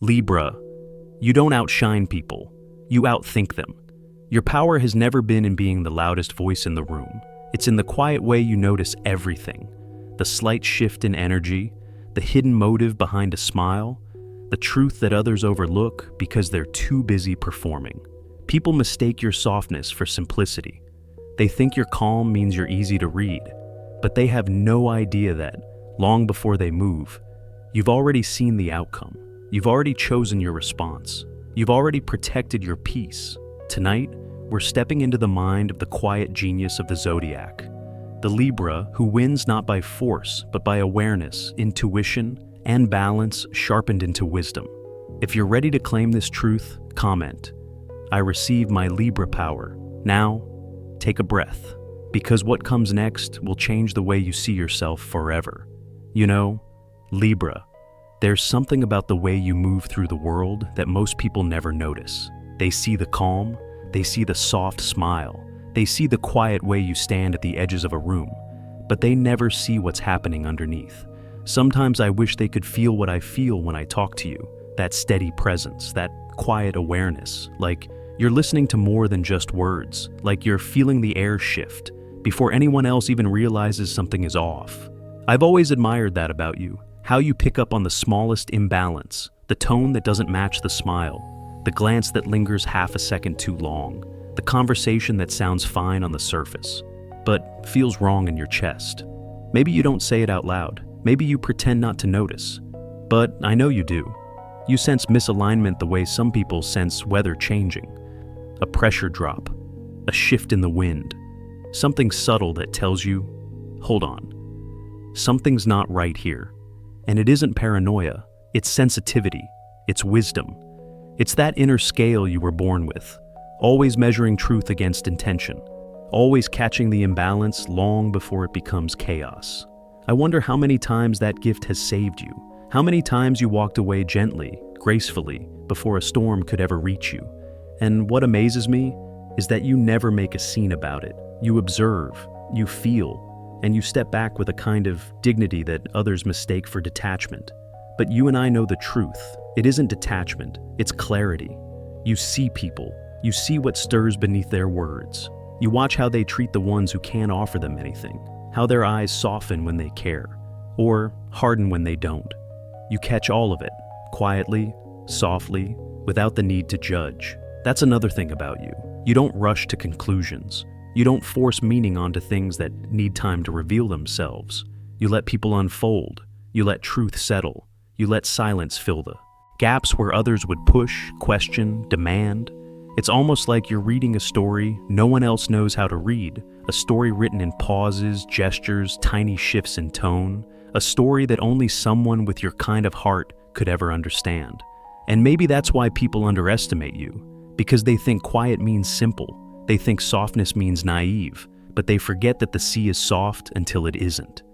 Libra, you don't outshine people, you outthink them. Your power has never been in being the loudest voice in the room. It's in the quiet way you notice everything. The slight shift in energy, the hidden motive behind a smile, the truth that others overlook because they're too busy performing. People mistake your softness for simplicity. They think your calm means you're easy to read, but they have no idea that, long before they move, you've already seen the outcome. You've already chosen your response. You've already protected your peace. Tonight, we're stepping into the mind of the quiet genius of the Zodiac, the Libra who wins not by force, but by awareness, intuition, and balance sharpened into wisdom. If you're ready to claim this truth, comment, "I receive my Libra power." Now, take a breath, because what comes next will change the way you see yourself forever. You know, Libra, there's something about the way you move through the world that most people never notice. They see the calm, they see the soft smile, they see the quiet way you stand at the edges of a room, but they never see what's happening underneath. Sometimes I wish they could feel what I feel when I talk to you, that steady presence, that quiet awareness, like you're listening to more than just words, like you're feeling the air shift before anyone else even realizes something is off. I've always admired that about you, how you pick up on the smallest imbalance, the tone that doesn't match the smile, the glance that lingers half a second too long, the conversation that sounds fine on the surface, but feels wrong in your chest. Maybe you don't say it out loud, maybe you pretend not to notice, but I know you do. You sense misalignment the way some people sense weather changing. A pressure drop, a shift in the wind, something subtle that tells you, hold on, something's not right here. And it isn't paranoia, it's sensitivity, it's wisdom. It's that inner scale you were born with, always measuring truth against intention, always catching the imbalance long before it becomes chaos. I wonder how many times that gift has saved you, how many times you walked away gently, gracefully, before a storm could ever reach you. And what amazes me is that you never make a scene about it. You observe, you feel, and you step back with a kind of dignity that others mistake for detachment. But you and I know the truth. It isn't detachment, it's clarity. You see people, you see what stirs beneath their words. You watch how they treat the ones who can't offer them anything, how their eyes soften when they care, or harden when they don't. You catch all of it, quietly, softly, without the need to judge. That's another thing about you. You don't rush to conclusions. You don't force meaning onto things that need time to reveal themselves. You let people unfold. You let truth settle. You let silence fill the gaps where others would push, question, demand. It's almost like you're reading a story no one else knows how to read, a story written in pauses, gestures, tiny shifts in tone, a story that only someone with your kind of heart could ever understand. And maybe that's why people underestimate you, because they think quiet means simple. They think softness means naive, but they forget that the sea is soft until it isn't.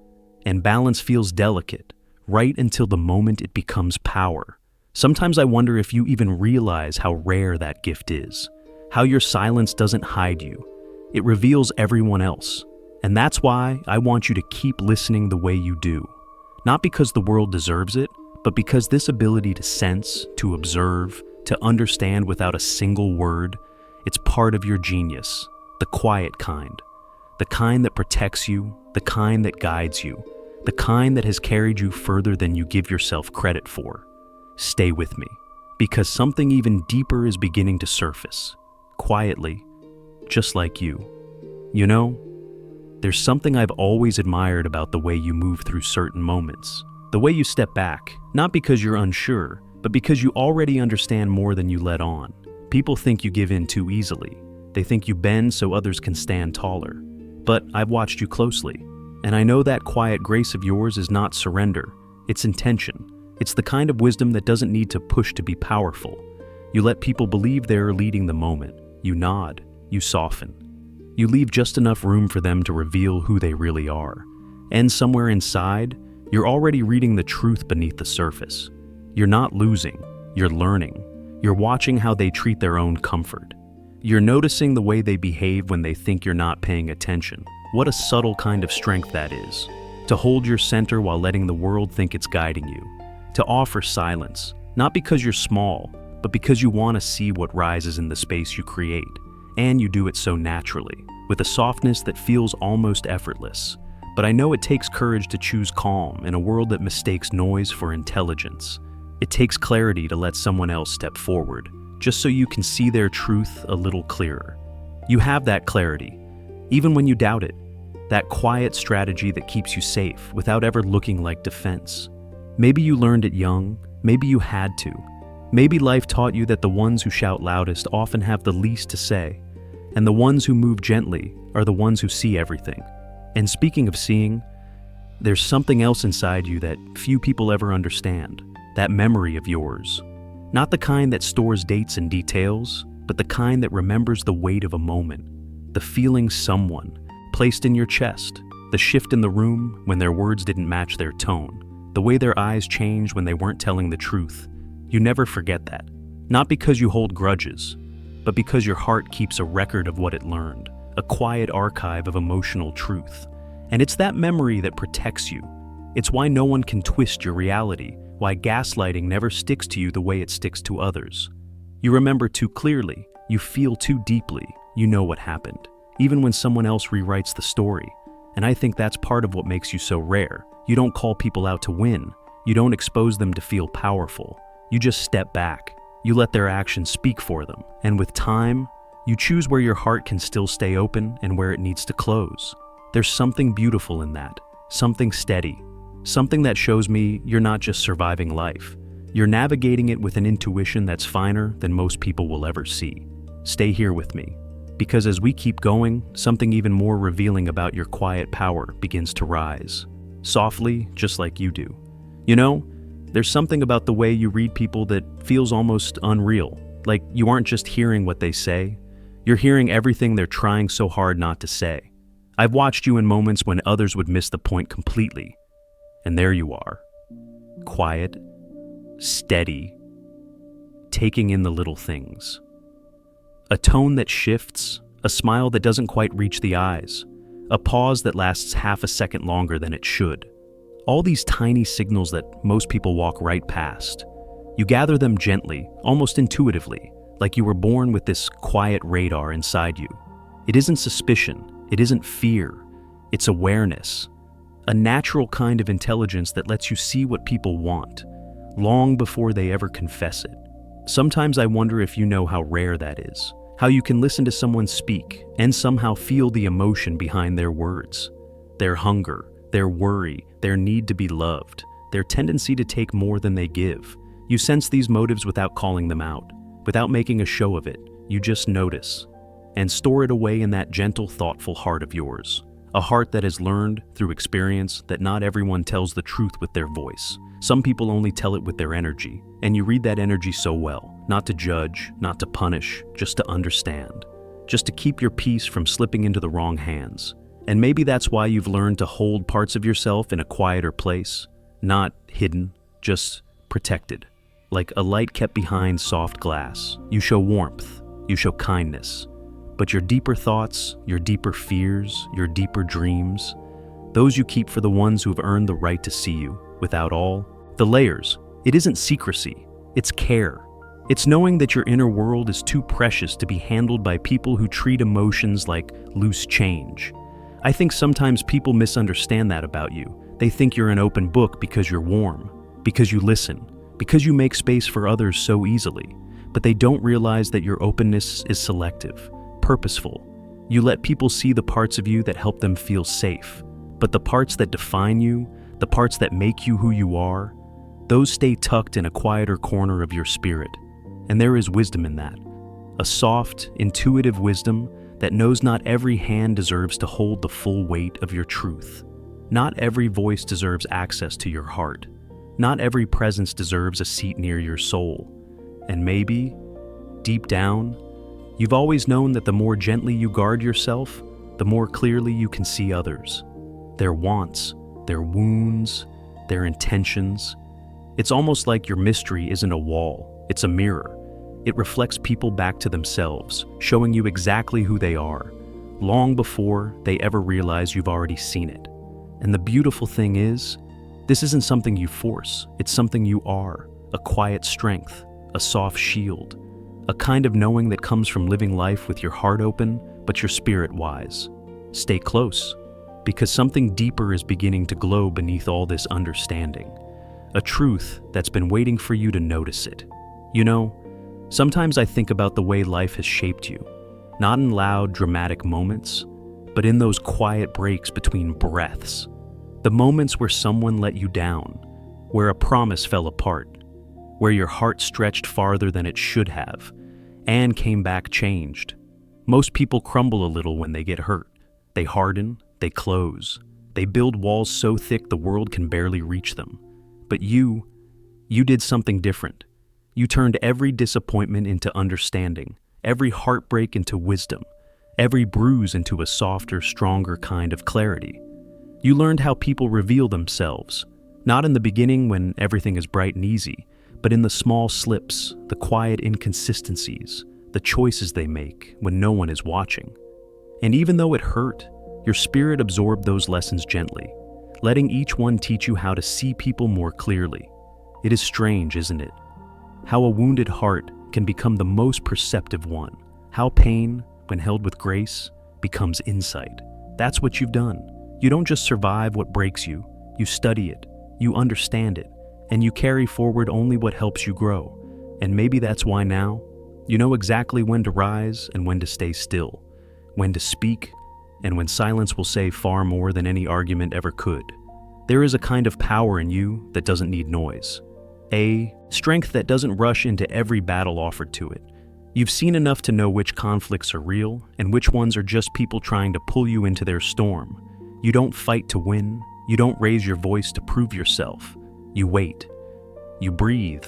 And balance feels delicate, right until the moment it becomes power. Sometimes I wonder if you even realize how rare that gift is, how your silence doesn't hide you. It reveals everyone else. And that's why I want you to keep listening the way you do. Not because the world deserves it, but because this ability to sense, to observe, to understand without a single word, it's part of your genius, the quiet kind, the kind that protects you, the kind that guides you, the kind that has carried you further than you give yourself credit for. Stay with me, because something even deeper is beginning to surface, quietly, just like you. You know, there's something I've always admired about the way you move through certain moments, the way you step back, not because you're unsure, but because you already understand more than you let on. People think you give in too easily. They think you bend so others can stand taller. But I've watched you closely, and I know that quiet grace of yours is not surrender, it's intention. It's the kind of wisdom that doesn't need to push to be powerful. You let people believe they're leading the moment. You nod, you soften. You leave just enough room for them to reveal who they really are. And somewhere inside, you're already reading the truth beneath the surface. You're not losing, you're learning. You're watching how they treat their own comfort. You're noticing the way they behave when they think you're not paying attention. What a subtle kind of strength that is. To hold your center while letting the world think it's guiding you. To offer silence, Not because you're small, but because you want to see what rises in the space you create. And you do it so naturally, with a softness that feels almost effortless. But I know it takes courage to choose calm in a world that mistakes noise for intelligence. It takes clarity to let someone else step forward, just so you can see their truth a little clearer. You have that clarity, even when you doubt it. That quiet strategy that keeps you safe without ever looking like defense. Maybe you learned it young, maybe you had to. Maybe life taught you that the ones who shout loudest often have the least to say, and the ones who move gently are the ones who see everything. And speaking of seeing, there's something else inside you that few people ever understand, that memory of yours. Not the kind that stores dates and details, but the kind that remembers the weight of a moment, the feeling someone placed in your chest, the shift in the room when their words didn't match their tone, the way their eyes changed when they weren't telling the truth. You never forget that, not because you hold grudges, but because your heart keeps a record of what it learned, a quiet archive of emotional truth. And it's that memory that protects you. It's why no one can twist your reality, why gaslighting never sticks to you the way it sticks to others. You remember too clearly, you feel too deeply, you know what happened, even when someone else rewrites the story. And I think that's part of what makes you so rare. You don't call people out to win. You don't expose them to feel powerful. You just step back. You let their actions speak for them. And with time, you choose where your heart can still stay open and where it needs to close. There's something beautiful in that, something steady, something that shows me you're not just surviving life. You're navigating it with an intuition that's finer than most people will ever see. Stay here with me, because as we keep going, something even more revealing about your quiet power begins to rise, softly, just like you do. You know, there's something about the way you read people that feels almost unreal, like you aren't just hearing what they say, you're hearing everything they're trying so hard not to say. I've watched you in moments when others would miss the point completely, and there you are, quiet, steady, taking in the little things. A tone that shifts, a smile that doesn't quite reach the eyes, a pause that lasts half a second longer than it should. All these tiny signals that most people walk right past. You gather them gently, almost intuitively, like you were born with this quiet radar inside you. It isn't suspicion, it isn't fear, it's awareness. A natural kind of intelligence that lets you see what people want, long before they ever confess it. Sometimes I wonder if you know how rare that is, how you can listen to someone speak and somehow feel the emotion behind their words, their hunger, their worry, their need to be loved, their tendency to take more than they give. You sense these motives without calling them out, without making a show of it. You just notice and store it away in that gentle, thoughtful heart of yours. A heart that has learned through experience that not everyone tells the truth with their voice. Some people only tell it with their energy, and you read that energy so well, not to judge, not to punish, just to understand, just to keep your peace from slipping into the wrong hands. And maybe that's why you've learned to hold parts of yourself in a quieter place, not hidden, just protected. Like a light kept behind soft glass. You show warmth, you show kindness. But your deeper thoughts, your deeper fears, your deeper dreams, those you keep for the ones who have earned the right to see you. Without all the layers, it isn't secrecy, it's care. It's knowing that your inner world is too precious to be handled by people who treat emotions like loose change. I think sometimes people misunderstand that about you. They think you're an open book because you're warm, because you listen, because you make space for others so easily. But they don't realize that your openness is selective, purposeful. You let people see the parts of you that help them feel safe. But the parts that define you, the parts that make you who you are, those stay tucked in a quieter corner of your spirit. And there is wisdom in that. A soft, intuitive wisdom that knows not every hand deserves to hold the full weight of your truth. Not every voice deserves access to your heart. Not every presence deserves a seat near your soul. And maybe, deep down, you've always known that the more gently you guard yourself, the more clearly you can see others. Their wants, their wounds, their intentions. It's almost like your mystery isn't a wall, it's a mirror. It reflects people back to themselves, showing you exactly who they are, long before they ever realize you've already seen it. And the beautiful thing is, this isn't something you force, it's something you are, a quiet strength, a soft shield, a kind of knowing that comes from living life with your heart open, but your spirit wise. Stay close, because something deeper is beginning to glow beneath all this understanding. A truth that's been waiting for you to notice it. You know, sometimes I think about the way life has shaped you, not in loud, dramatic moments, but in those quiet breaks between breaths. The moments where someone let you down, where a promise fell apart, where your heart stretched farther than it should have, and came back changed. Most people crumble a little when they get hurt. They harden, they close, they build walls so thick the world can barely reach them. But you did something different. You turned every disappointment into understanding, every heartbreak into wisdom, every bruise into a softer, stronger kind of clarity. You learned how people reveal themselves, not in the beginning when everything is bright and easy, but in the small slips, the quiet inconsistencies, the choices they make when no one is watching. And even though it hurt, your spirit absorbed those lessons gently, letting each one teach you how to see people more clearly. It is strange, isn't it? How a wounded heart can become the most perceptive one. How pain, when held with grace, becomes insight. That's what you've done. You don't just survive what breaks you. You study it, you understand it, and you carry forward only what helps you grow. And maybe that's why now, you know exactly when to rise and when to stay still, when to speak, and when silence will say far more than any argument ever could. There is a kind of power in you that doesn't need noise. A strength that doesn't rush into every battle offered to it. You've seen enough to know which conflicts are real and which ones are just people trying to pull you into their storm. You don't fight to win. You don't raise your voice to prove yourself. You wait. You breathe.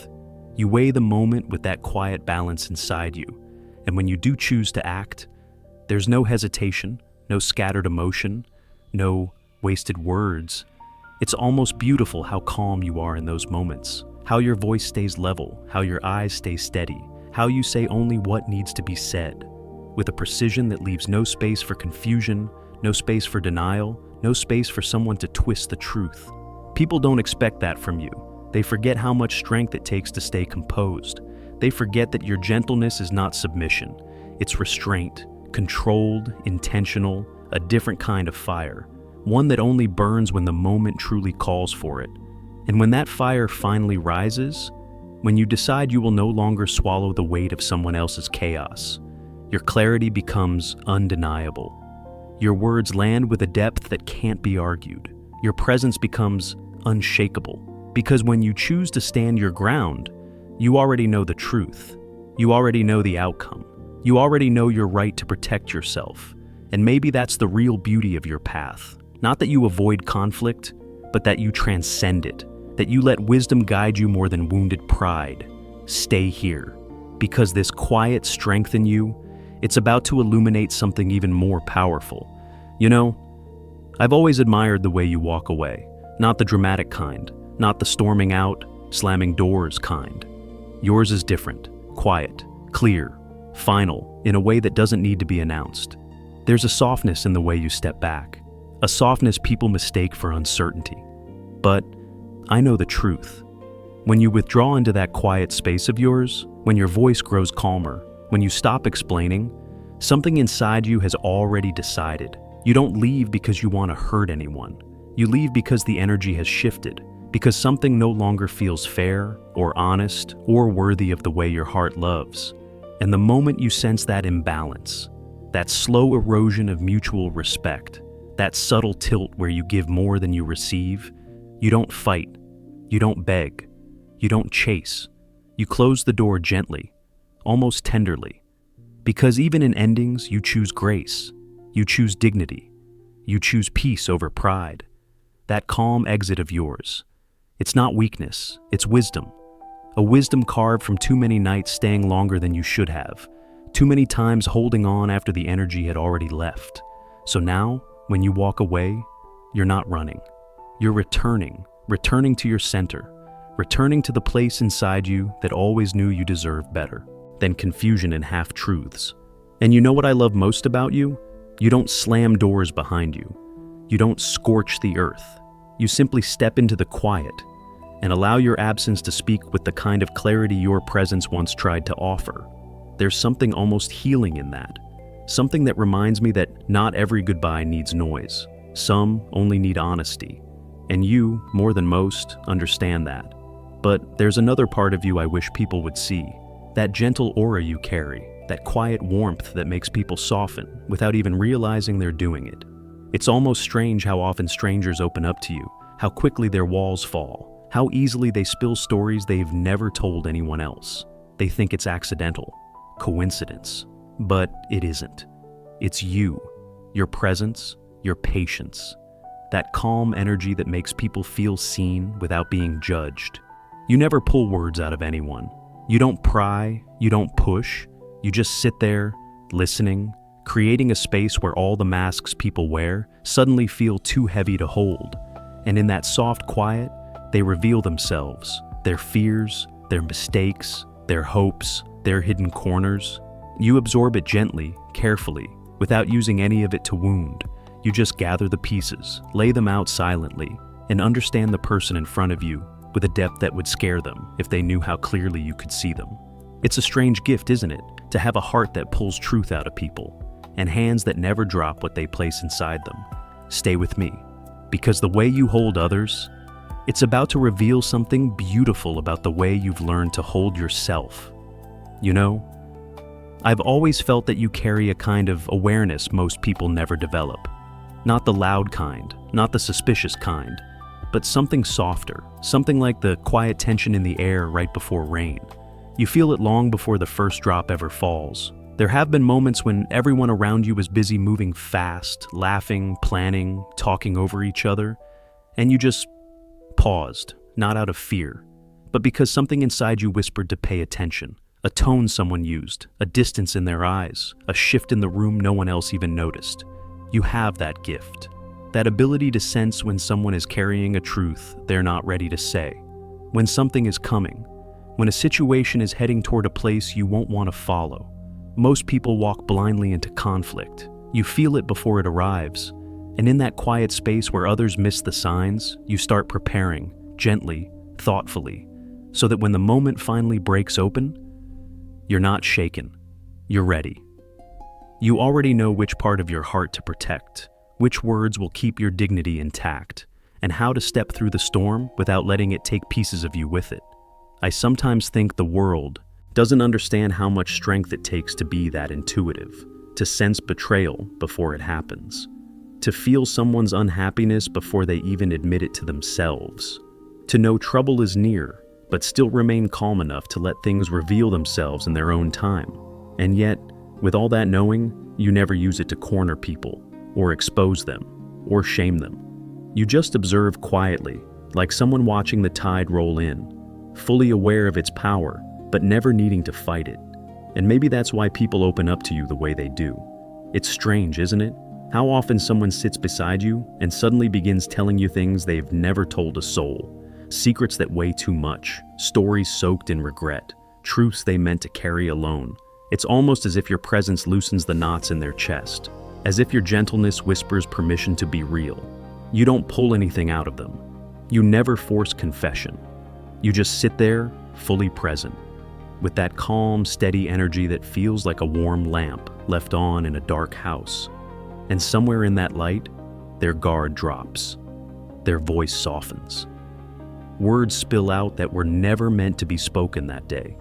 You weigh the moment with that quiet balance inside you. And when you do choose to act, there's no hesitation, no scattered emotion, no wasted words. It's almost beautiful how calm you are in those moments, how your voice stays level, how your eyes stay steady, how you say only what needs to be said, with a precision that leaves no space for confusion, no space for denial, no space for someone to twist the truth. People don't expect that from you. They forget how much strength it takes to stay composed. They forget that your gentleness is not submission. It's restraint, controlled, intentional, a different kind of fire, one that only burns when the moment truly calls for it. And when that fire finally rises, when you decide you will no longer swallow the weight of someone else's chaos, your clarity becomes undeniable. Your words land with a depth that can't be argued. Your presence becomes unshakable, because when you choose to stand your ground, you already know the truth. You already know the outcome. You already know your right to protect yourself. And maybe that's the real beauty of your path. Not that you avoid conflict, but that you transcend it. That you let wisdom guide you more than wounded pride. Stay here, because this quiet strength in you, it's about to illuminate something even more powerful. You know, I've always admired the way you walk away. Not the dramatic kind, not the storming out, slamming doors kind. Yours is different, quiet, clear, final, in a way that doesn't need to be announced. There's a softness in the way you step back, a softness people mistake for uncertainty. But I know the truth. When you withdraw into that quiet space of yours, when your voice grows calmer, when you stop explaining, something inside you has already decided. You don't leave because you want to hurt anyone. You leave because the energy has shifted, because something no longer feels fair or honest or worthy of the way your heart loves. And the moment you sense that imbalance, that slow erosion of mutual respect, that subtle tilt where you give more than you receive, you don't fight, you don't beg, you don't chase. You close the door gently, almost tenderly. Because even in endings, you choose grace, you choose dignity, you choose peace over pride. That calm exit of yours, it's not weakness, it's wisdom. A wisdom carved from too many nights staying longer than you should have, too many times holding on after the energy had already left. So now, when you walk away, you're not running. You're returning to your center, returning to the place inside you that always knew you deserved better than confusion and half-truths. And you know what I love most about you? You don't slam doors behind you. You don't scorch the earth. You simply step into the quiet. and allow your absence to speak with the kind of clarity your presence once tried to offer. There's something almost healing in that. Something that reminds me that not every goodbye needs noise. Some only need honesty. And you, more than most, understand that. But there's another part of you I wish people would see. That gentle aura you carry, that quiet warmth that makes people soften without even realizing they're doing it. It's almost strange how often strangers open up to you, how quickly their walls fall, how easily they spill stories they've never told anyone else. They think it's accidental, coincidence, but it isn't. It's you, your presence, your patience, that calm energy that makes people feel seen without being judged. You never pull words out of anyone. You don't pry, you don't push, you just sit there, listening, creating a space where all the masks people wear suddenly feel too heavy to hold. And in that soft quiet, they reveal themselves, their fears, their mistakes, their hopes, their hidden corners. You absorb it gently, carefully, without using any of it to wound. You just gather the pieces, lay them out silently, and understand the person in front of you with a depth that would scare them if they knew how clearly you could see them. It's a strange gift, isn't it, to have a heart that pulls truth out of people, and hands that never drop what they place inside them. Stay with me, because the way you hold others, it's about to reveal something beautiful about the way you've learned to hold yourself. You know, I've always felt that you carry a kind of awareness most people never develop. Not the loud kind, not the suspicious kind, but something softer, something like the quiet tension in the air right before rain. You feel it long before the first drop ever falls. There have been moments when everyone around you was busy moving fast, laughing, planning, talking over each other, and you just paused, not out of fear, but because something inside you whispered to pay attention. A tone someone used, a distance in their eyes, a shift in the room no one else even noticed. You have that gift, that ability to sense when someone is carrying a truth they're not ready to say, when something is coming, when a situation is heading toward a place you won't want to follow. Most people walk blindly into conflict. You feel it before it arrives, and in that quiet space where others miss the signs, you start preparing, gently, thoughtfully, so that when the moment finally breaks open, you're not shaken, you're ready. You already know which part of your heart to protect, which words will keep your dignity intact, and how to step through the storm without letting it take pieces of you with it. I sometimes think the world doesn't understand how much strength it takes to be that intuitive, to sense betrayal before it happens, to feel someone's unhappiness before they even admit it to themselves, to know trouble is near, but still remain calm enough to let things reveal themselves in their own time. And yet, with all that knowing, you never use it to corner people, or expose them, or shame them. You just observe quietly, like someone watching the tide roll in, fully aware of its power, but never needing to fight it. And maybe that's why people open up to you the way they do. It's strange, isn't it? How often someone sits beside you and suddenly begins telling you things they've never told a soul. Secrets that weigh too much, stories soaked in regret, truths they meant to carry alone. It's almost as if your presence loosens the knots in their chest, as if your gentleness whispers permission to be real. You don't pull anything out of them. You never force confession. You just sit there, fully present, with that calm, steady energy that feels like a warm lamp left on in a dark house. And somewhere in that light, their guard drops. Their voice softens. Words spill out that were never meant to be spoken that day.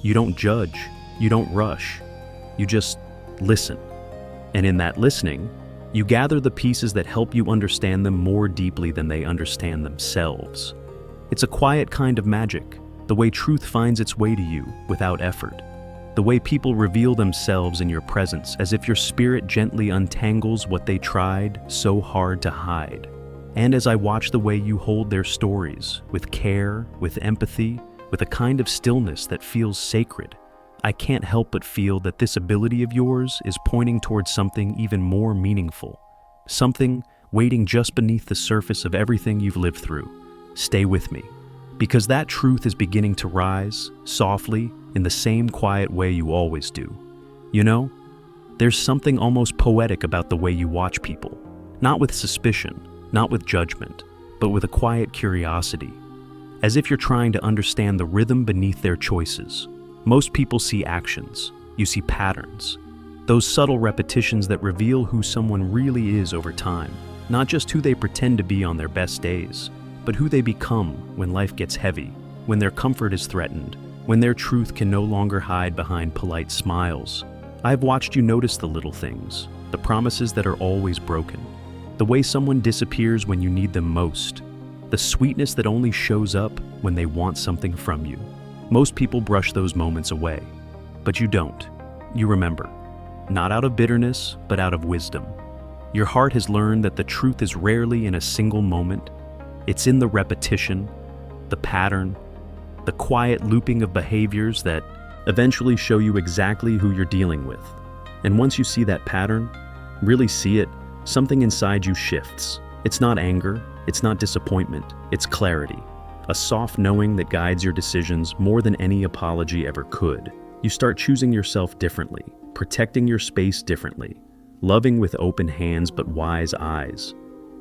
You don't judge, you don't rush, you just listen. And in that listening, you gather the pieces that help you understand them more deeply than they understand themselves. It's a quiet kind of magic, the way truth finds its way to you without effort, the way people reveal themselves in your presence as if your spirit gently untangles what they tried so hard to hide. And as I watch the way you hold their stories, with care, with empathy, with a kind of stillness that feels sacred, I can't help but feel that this ability of yours is pointing towards something even more meaningful, something waiting just beneath the surface of everything you've lived through. Stay with me, because that truth is beginning to rise, softly, in the same quiet way you always do. You know, there's something almost poetic about the way you watch people, not with suspicion, not with judgment, but with a quiet curiosity. as if you're trying to understand the rhythm beneath their choices. Most people see actions. You see patterns. Those subtle repetitions that reveal who someone really is over time. Not just who they pretend to be on their best days, but who they become when life gets heavy, when their comfort is threatened, when their truth can no longer hide behind polite smiles. I've watched you notice the little things, the promises that are always broken, the way someone disappears when you need them most, the sweetness that only shows up when they want something from you. Most people brush those moments away, but you don't. You remember, not out of bitterness, but out of wisdom. Your heart has learned that the truth is rarely in a single moment. It's in the repetition, the pattern, the quiet looping of behaviors that eventually show you exactly who you're dealing with. And once you see that pattern, really see it, something inside you shifts. It's not anger, it's not disappointment, it's clarity. A soft knowing that guides your decisions more than any apology ever could. You start choosing yourself differently, protecting your space differently, loving with open hands but wise eyes.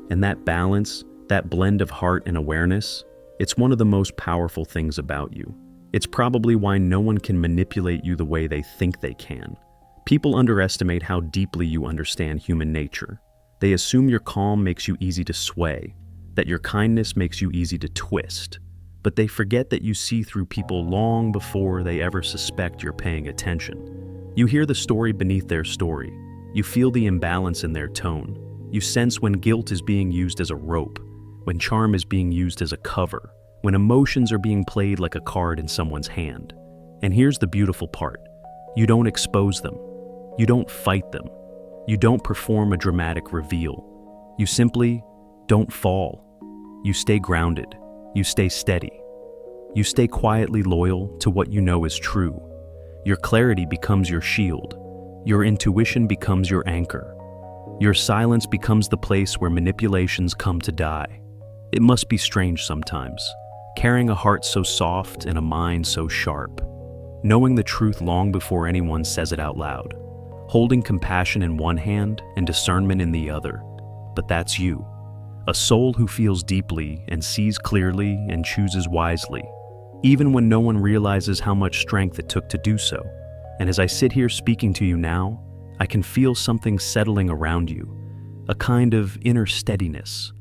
And that balance, that blend of heart and awareness, it's one of the most powerful things about you. It's probably why no one can manipulate you the way they think they can. People underestimate how deeply you understand human nature. They assume your calm makes you easy to sway, that your kindness makes you easy to twist. But they forget that you see through people long before they ever suspect you're paying attention. You hear the story beneath their story. You feel the imbalance in their tone. You sense when guilt is being used as a rope, when charm is being used as a cover, when emotions are being played like a card in someone's hand. And here's the beautiful part. You don't expose them. You don't fight them. You don't perform a dramatic reveal. You simply don't fall. You stay grounded. You stay steady. You stay quietly loyal to what you know is true. Your clarity becomes your shield. Your intuition becomes your anchor. Your silence becomes the place where manipulations come to die. It must be strange sometimes, carrying a heart so soft and a mind so sharp, knowing the truth long before anyone says it out loud, holding compassion in one hand and discernment in the other. But that's you, a soul who feels deeply and sees clearly and chooses wisely, even when no one realizes how much strength it took to do so. And as I sit here speaking to you now, I can feel something settling around you, a kind of inner steadiness,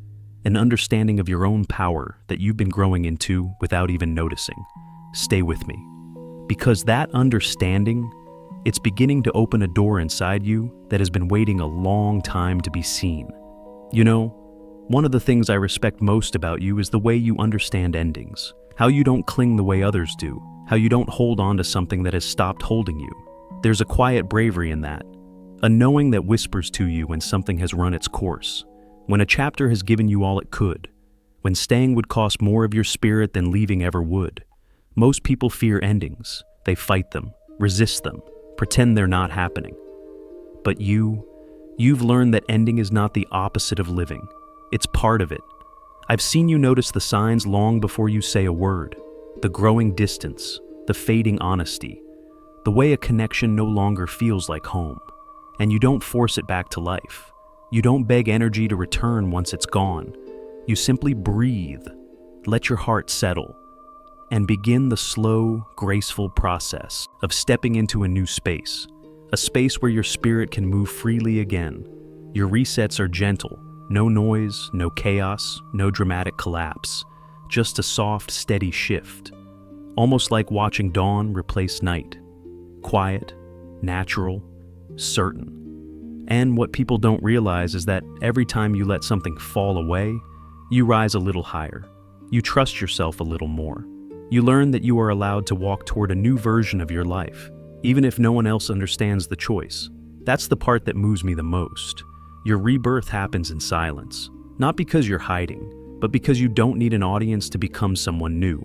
an understanding of your own power that you've been growing into without even noticing. Stay with me, because that understanding, it's beginning to open a door inside you that has been waiting a long time to be seen. You know, one of the things I respect most about you is the way you understand endings, how you don't cling the way others do, how you don't hold on to something that has stopped holding you. There's a quiet bravery in that, a knowing that whispers to you when something has run its course, when a chapter has given you all it could, when staying would cost more of your spirit than leaving ever would. Most people fear endings. They fight them, resist them, pretend they're not happening. But you've learned that ending is not the opposite of living. It's part of it. I've seen you notice the signs long before you say a word, the growing distance, the fading honesty, the way a connection no longer feels like home. And you don't force it back to life. You don't beg energy to return once it's gone. You simply breathe, let your heart settle, and begin the slow, graceful process of stepping into a new space, a space where your spirit can move freely again. Your resets are gentle, no noise, no chaos, no dramatic collapse, just a soft, steady shift, almost like watching dawn replace night. Quiet, natural, certain. And what people don't realize is that every time you let something fall away, you rise a little higher. You trust yourself a little more. You learn that you are allowed to walk toward a new version of your life, even if no one else understands the choice. That's the part that moves me the most. Your rebirth happens in silence, not because you're hiding, but because you don't need an audience to become someone new.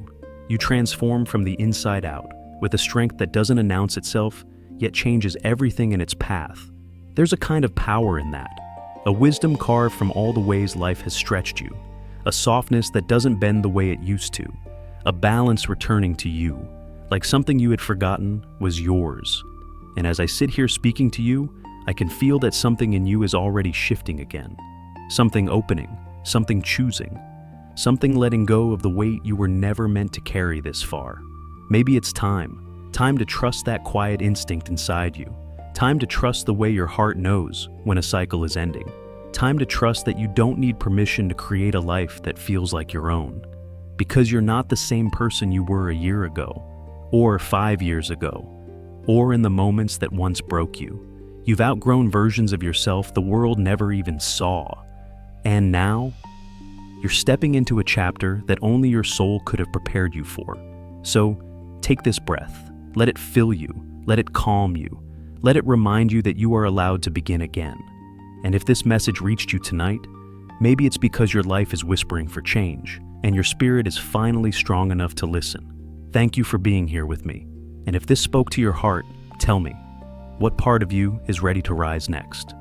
You transform from the inside out, with a strength that doesn't announce itself, yet changes everything in its path. There's a kind of power in that, a wisdom carved from all the ways life has stretched you, a softness that doesn't bend the way it used to, a balance returning to you, like something you had forgotten was yours. And as I sit here speaking to you, I can feel that something in you is already shifting again, something opening, something choosing, Something letting go of the weight you were never meant to carry this far. Maybe it's time to trust that quiet instinct inside you. Time to trust the way your heart knows when a cycle is ending. Time to trust that you don't need permission to create a life that feels like your own. Because you're not the same person you were a year ago, or 5 years ago, or in the moments that once broke you. You've outgrown versions of yourself the world never even saw. And now, you're stepping into a chapter that only your soul could have prepared you for. So, take this breath. Let it fill you. Let it calm you. Let it remind you that you are allowed to begin again. And if this message reached you tonight, maybe it's because your life is whispering for change, and your spirit is finally strong enough to listen. Thank you for being here with me. And if this spoke to your heart, tell me, what part of you is ready to rise next?